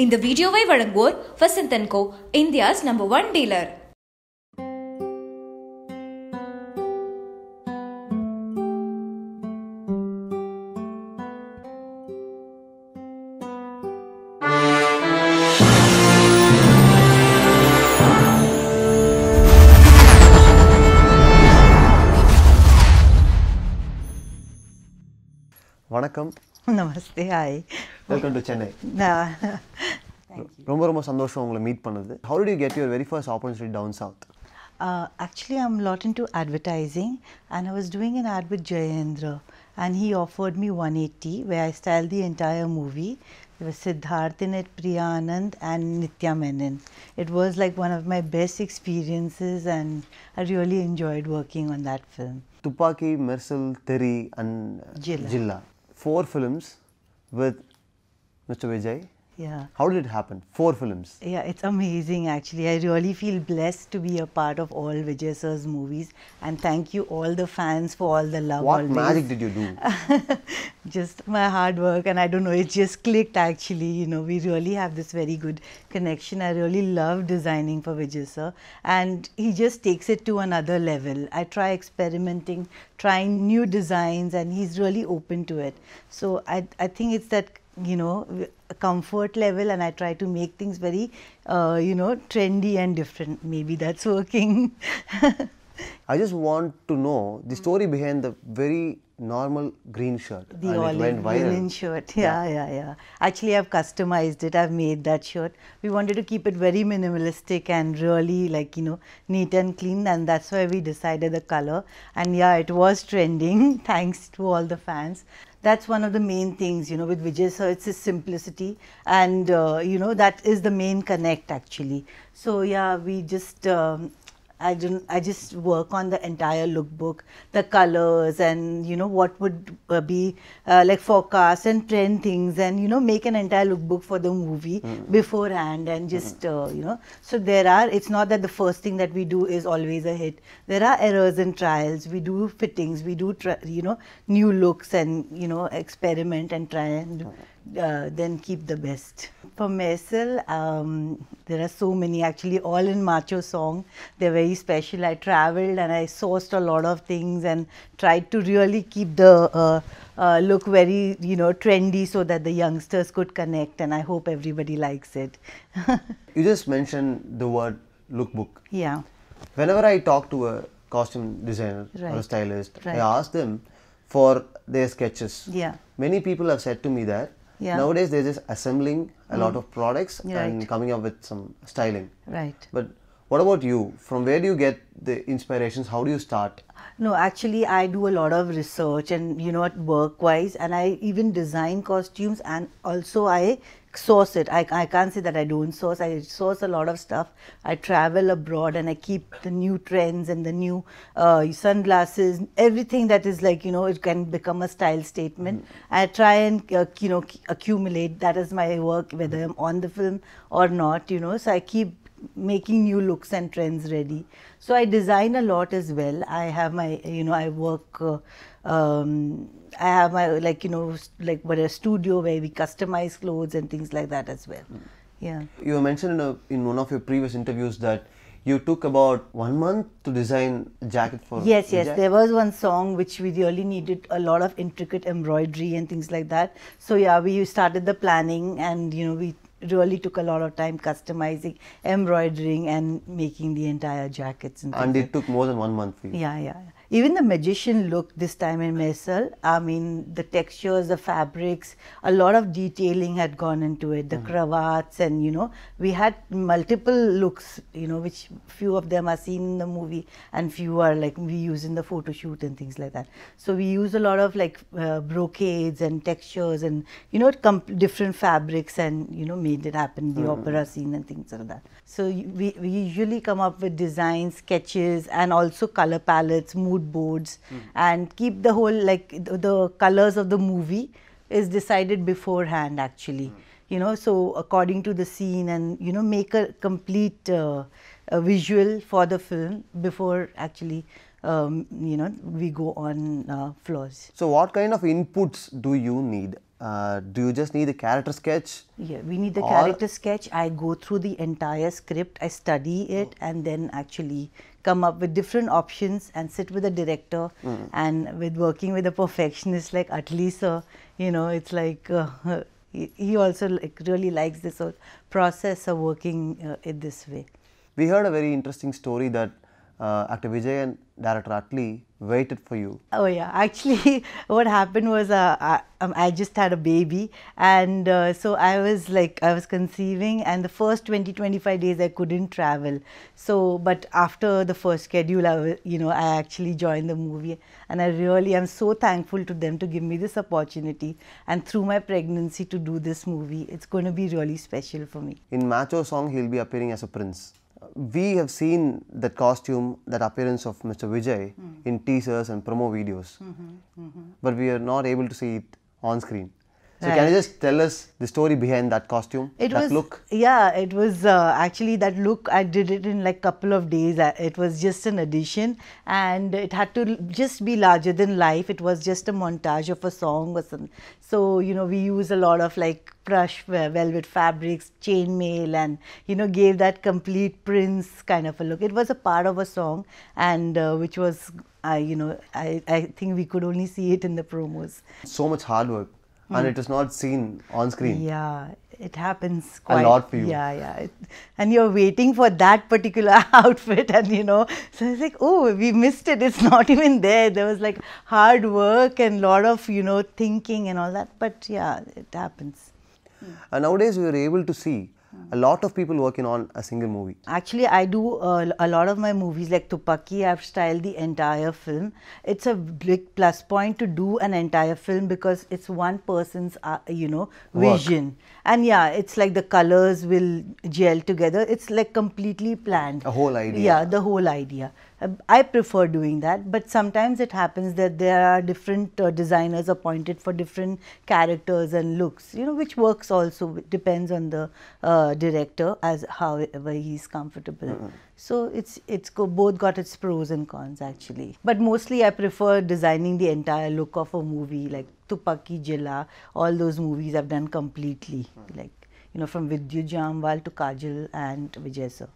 இந்த வீடியோவை வழங்குவோர் வசந்த் & Co, India's #1 dealer. வணக்கம். Namaste, hi. Welcome to Chennai. Thank you. ரொம்ப சந்தோஷம் உங்களை மீட் பண்ணது. How did you get your very first opportunity down south? Actually, I'm a lot into advertising, and I was doing an ad with Jayendra, and he offered me 180, where I styled the entire movie. There was Siddharth in it, Priya Anand, and Nitya Menon. It was like one of my best experiences, and I really enjoyed working on that film. Thuppakki, Mersal, Theri, and Jilla. 4 films with Mr. Vijay. Yeah. How did it happen? 4 films. Yeah, it's amazing actually. I really feel blessed to be a part of all Vijay sir's movies, and thank you all the fans for all the love. What always. magic did you do? Just my hard work, and I don't know, it just clicked actually. You know, we really have this very good connection. I really love designing for Vijay sir, and he just takes it to another level. I try experimenting, trying new designs, and he's really open to it. So I think it's that, you know, comfort level, and I try to make things very you know, trendy and different. Maybe that's working. I just want to know the story behind the very normal green shirt. The and it olive went viral. green shirt. Yeah. Actually, I've customized it. I've made that shirt. We wanted to keep it very minimalistic and really, like, you know, neat and clean, and that's why we decided the color. And yeah, it was trending thanks to all the fans. That's one of the main things, you know, with Vijay sir, it's his simplicity, and you know, that is the main connect actually. So yeah, we just I just work on the entire lookbook, the colors, and you know, what would be like forecast and trend things, and you know, make an entire lookbook for the movie beforehand, and just you know, so it's not that the first thing that we do is always a hit. There are errors and trials. We do fittings, we do you know, new looks, and you know, experiment and try and then keep the best. For Mersal, there are so many actually, all in macho song. They're very special. I traveled and I sourced a lot of things and tried to really keep the look very, you know, trendy, so that the youngsters could connect, and I hope everybody likes it. You just mentioned the word lookbook. Yeah. Whenever I talk to a costume designer or a stylist, I ask them for their sketches. Yeah. Many people have said to me that nowadays they're just assembling a lot of products and coming up with some styling. Right. But what about you? From where do you get the inspirations? How do you start? No, actually, I do a lot of research, and you know, work-wise, and I even design costumes, and also I source it. I can't say that I don't source. I source a lot of stuff. I travel abroad, and I keep the new trends and the new sunglasses, everything that is like, you know, it can become a style statement. I try and you know, accumulate. That is my work, whether I'm on the film or not, you know. So I keep making new looks and trends ready. So I design a lot as well. I have my, you know, I work, I have my, like, you know, like what, a studio where we customize clothes and things like that as well. Yeah. You mentioned in one of your previous interviews that you took about 1 month to design a jacket for Yes. Vijay. There was one song which we really needed a lot of intricate embroidery and things like that. So yeah, we started the planning, and you know, we really took a lot of time customizing, embroidering, and making the entire jackets. And it took more than 1 month for you. Yeah. Even the magician look this time in Mersal, I mean, the textures, the fabrics, a lot of detailing had gone into it, the cravats, and you know, we had multiple looks, you know, which few of them are seen in the movie, and few are like we use in the photo shoot and things like that. So we use a lot of like brocades and textures, and you know, different fabrics, and you know, made it happen, the opera scene and things like that. So we usually come up with designs, sketches, and also color palettes, mood boards, and keep the whole, like, the colors of the movie is decided beforehand actually. You know, so according to the scene, and you know, make a complete a visual for the film before actually you know, we go on floors. So what kind of inputs do you need do you just need a character sketch? Yeah, we need the character sketch. I go through the entire script, I study it, and then actually come up with different options and sit with the director. And with working with a perfectionist like Atli sir, you know, it's like he also like really likes this whole process of working it this way. We heard a very interesting story that actor Vijay and director Atli waited for you. Oh yeah, actually what happened was I just had a baby, and so I was conceiving, and the first 20-25 days I couldn't travel. So but after the first schedule, I actually joined the movie, and I really am so thankful to them to give me this opportunity, and through my pregnancy to do this movie. It's going to be really special for me. In Macho song, he'll be appearing as a prince. We have seen that costume, that appearance of Mr. Vijay in teasers and promo videos, but we are not able to see it on screen. So can you just tell us the story behind that costume, look? Yeah, it was actually that look, I did it in like couple of days. It was just an audition, and it had to just be larger than life. It was just a montage of a song or something. So, you know, we use a lot of like plush velvet fabrics, chainmail, and, you know, gave that complete Prince kind of a look. It was a part of a song, and which was, I think we could only see it in the promos. So much hard work. And it is not seen on screen. Yeah, it happens quite a lot for you. Yeah. And you're waiting for that particular outfit, and you know, so it's like, oh, we missed it. It's not even there. There was like hard work and a lot of, you know, thinking and all that. But yeah, it happens. And nowadays we are able to see a lot of people working on a single movie. Actually, I do a lot of my movies like Thuppakki. I've styled the entire film. It's a big plus point to do an entire film because it's one person's, vision. And yeah, it's like the colors will gel together. It's like completely planned. A whole idea. Yeah, the whole idea. I prefer doing that, but sometimes it happens that there are different designers appointed for different characters and looks, you know, which works also. It depends on the director as however he's comfortable. So both got its pros and cons actually. But mostly I prefer designing the entire look of a movie, like Thuppakki, Jilla, all those movies I've done completely, like, you know, from Vidyut Jamwal to Kajal and Vijay sir.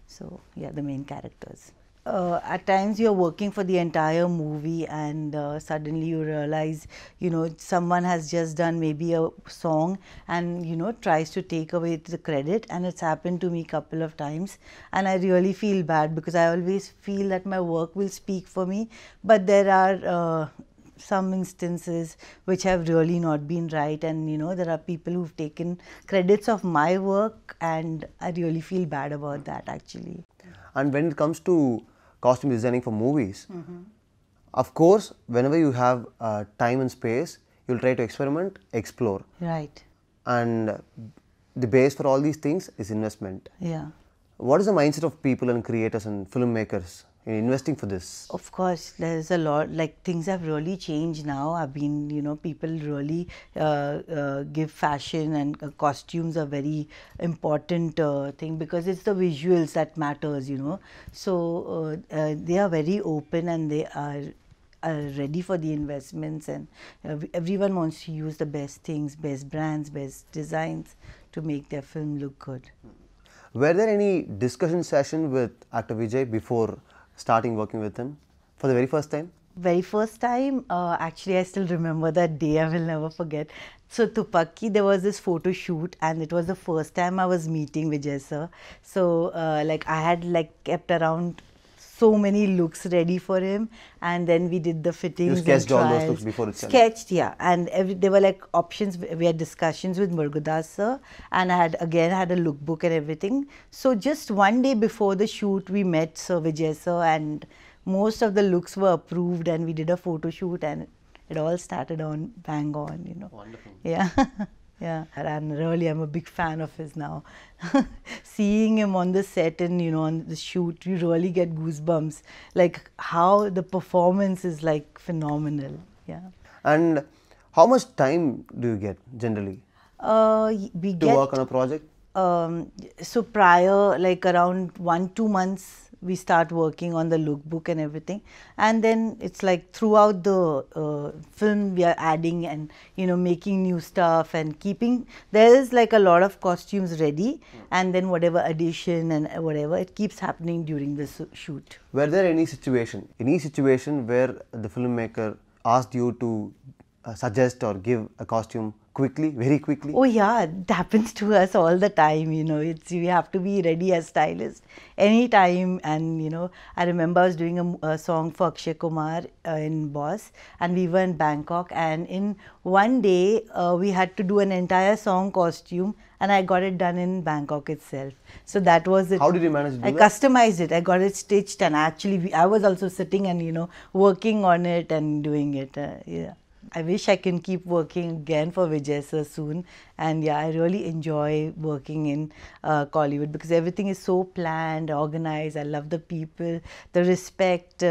So yeah, the main characters. At times you're working for the entire movie, and suddenly you realize, you know, someone has just done maybe a song and, you know, tries to take away the credit, and it's happened to me a couple of times, and I really feel bad because I always feel that my work will speak for me, but there are some instances which have really not been right, and you know, there are people who've taken credits of my work, and I really feel bad about that actually. And when it comes to costume designing for movies, of course, whenever you have time and space, you'll try to experiment, explore. Right. And the base for all these things is investment. Yeah. What is the mindset of people and creators and filmmakers in investing for this? Of course, there's a lot, like things have really changed now. I've been, you know, people really give fashion and costumes a very important thing because it's the visuals that matters, you know. So they are very open, and they are ready for the investments, and everyone wants to use the best things, best brands, best designs to make their film look good. Were there any discussion session with actor Vijay before starting working with him for the very first time? Very first time, actually I still remember that day, I will never forget. So Thuppakki, there was this photo shoot, and it was the first time I was meeting Vijay sir. So like I had like kept around so many looks ready for him, and then we did the fittings. You sketched and all those looks before itself? Sketched, yeah, and there were like options. We had discussions with Murgudas sir, and I had a lookbook and everything. So just one day before the shoot, we met Sir Vijay sir, and most of the looks were approved, and we did a photo shoot, and it all started on bang on, you know. Wonderful. Yeah. Yeah, and really I'm a big fan of his now. Seeing him on the set and, you know, on the shoot, you really get goosebumps. Like how the performance is like phenomenal. Yeah. And how much time do you get generally To work on a project? So prior, like around 1-2 months we start working on the lookbook and everything, and then it's like throughout the film we are adding and making new stuff and keeping. There is like a lot of costumes ready, and then whatever addition and whatever, it keeps happening during the shoot. Were there any situation where the filmmaker asked you to suggest or give a costume quickly, very quickly? Oh yeah, it happens to us all the time. We have to be ready as stylists anytime. And I remember I was doing a song for Akshay Kumar in Boss, and we were in Bangkok, and in one day we had to do an entire song costume, and I got it done in Bangkok itself. So that was it. How did you manage to do I customized it. I got it stitched, and actually I was also sitting and working on it and doing it. Yeah. I wish I can keep working again for Vijay sir soon, and yeah, I really enjoy working in Kollywood because everything is so planned, organized. I love the people, the respect.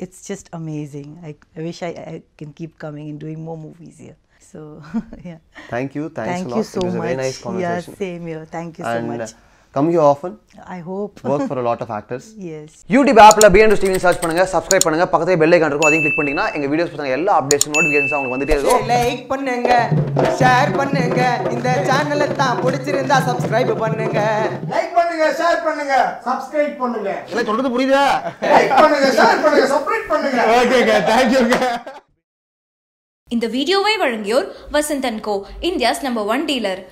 It's just amazing. I wish I can keep coming and doing more movies here. So yeah. Thank you. Thanks a lot. You so it was much. a very nice conversation. Yeah, same here. Thank you so much. Come here often. I hope. Work for a lot of actors. Yes. YouTube app la BN TV search பண்ணுங்க, subscribe பண்ணுங்க, பக்கத்துல bell icon இருக்கும், அதையும் click பண்ணீங்கன்னா எங்க videos பத்தின எல்லா updates notifications உங்களுக்கு வந்துட்டே இருக்கும். லைக் பண்ணுங்க, ஷேர் பண்ணுங்க, இந்த சேனலை தான் பிடிச்சிருந்தா subscribe பண்ணுங்க. லைக் பண்ணுங்க, ஷேர் பண்ணுங்க, subscribe பண்ணுங்க. எல்லாம் சொல்றது புரியுதா? லைக் பண்ணுங்க, ஷேர் பண்ணுங்க, subscribe பண்ணுங்க. ஓகேங்க, thank youங்க. இந்த வீடியோவை வழங்கியோர் வசந்த் & கோ, இந்தியாஸ் நம்பர் 1 டீலர்.